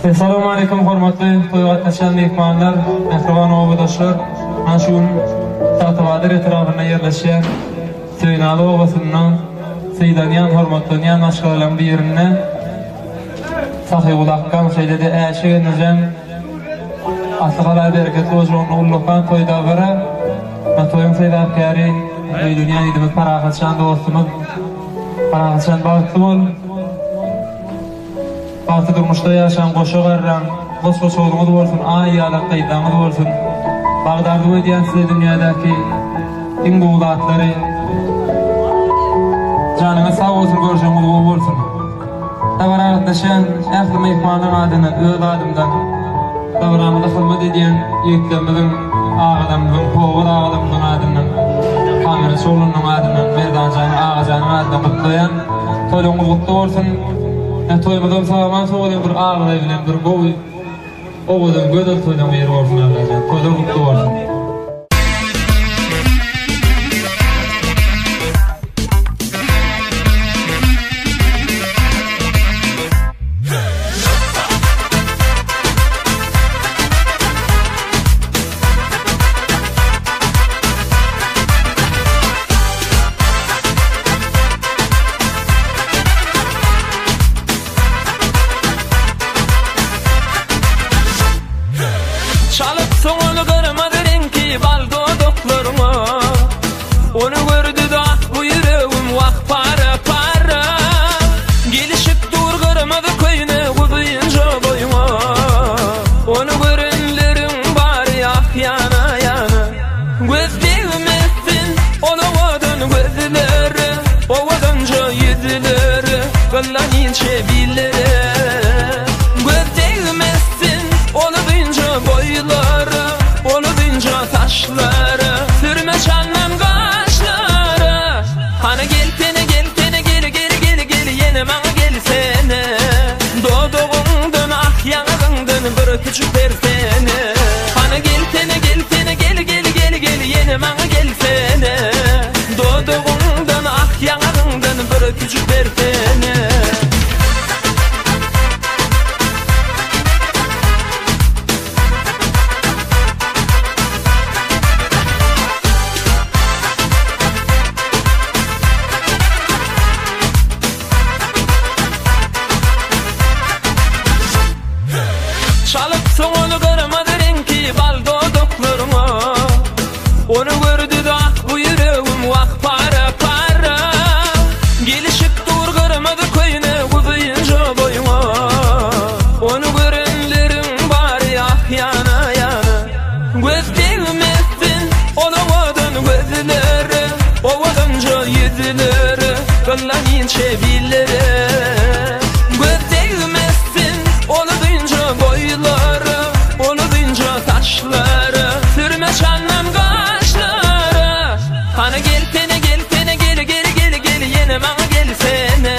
Assalamu alaikum hormatly toýga katnaşan mehmanlar, mehribon obadoşlar. Ana şu gün Taýtabadyr etrafyna ýerleşýär Söýnaly obasynyň Seýdanýan hormatlanýan aşgalan bir ýerine sahy ulakkan şeýlede äşige nizam asgala bereketli ojgyny ullukan toýda gara toýun seýdapkary dünýäni edip paragatçan dostumyz paragatçan bagtly bol. Batı durmuşda yaşayan koşu garran, koş oğlumuz bolsun, ayyalar kayıtlarımız bolsun. Bağdardı ödeyen size dünyadaki en buğulatları, canınız sağ olsun, görüşümüz bol bolsun. Tavara taşıyan ehli mehmanın adını, öz adımdan, tavaramıda hizmet ediyen yiğitlerimizin, ağadamızın, kovul ağadamızın adından, Kamil Şoğlu'nun adından, Merdancan'ın, Ağacan'ın adından kutlayan, toyluğumuz kutlu olsun. Toýmazam sagaman soğudan bir ağlay bilen bir gowy owadan gödel toýdan ýeri bolsun agaja. Toýdan kutly bolsun. Çalıp soňuny görmedirin ki baldo doklarıma. Onu gördü de bu yüreğim vah para para. Gelişip dur görmedi köýüne gubuyunca boyuma. Onu görenlerin bari ah yana yana. Gözlerimizsin onawadan gözleri, owadanca yüzleri, gıllan çebilleri. Taşları, sürme çanlam kaşları. Hani gel yine bana gelsene. Doğduğundan ah yanağından bir küçük versene. Hani gel yine bana gelsene. Doğduğundan ah yanağından bir küçük versene. Çalıp soňuny görmedirin ki baldo doklarıma. Onu gördü de bu yüreğim vah para para. Gelişip dur görmedi köýüne gubuyunca boyuma. Onu görenlerin bari ah yana yana. Gözlerimizsin onawadan gözleri, owadanca yüzleri, gıllan çebilleri. Sürme çanlam kaşları. Hani gel yine bana gelsene.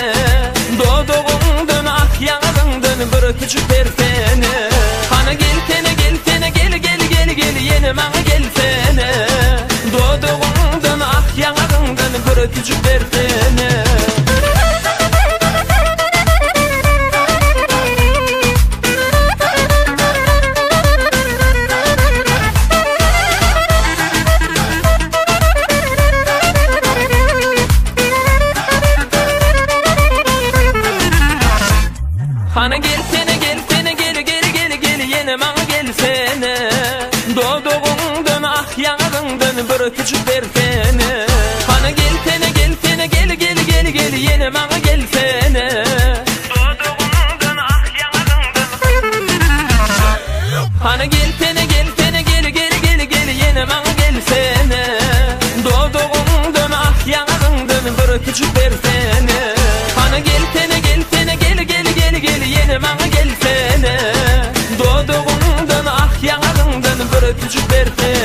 Doğduğundan ah yanağından bir küçük versene. Hani gel yine bana gelsene. Doğduğundan ah yanağından bir küçük versene. Hani gel yine bana gelsene. Doğduğundan ah yanağından bir küçük versene. Hani gel yine bana gelsene. Doğduğundan ah yanağından. Hani gel yine bana gelsene. Doğduğundan ah yanağından bir küçük versene. Hani gel yine bana gelsene. Doğduğundan ah yanağından bir küçük versene.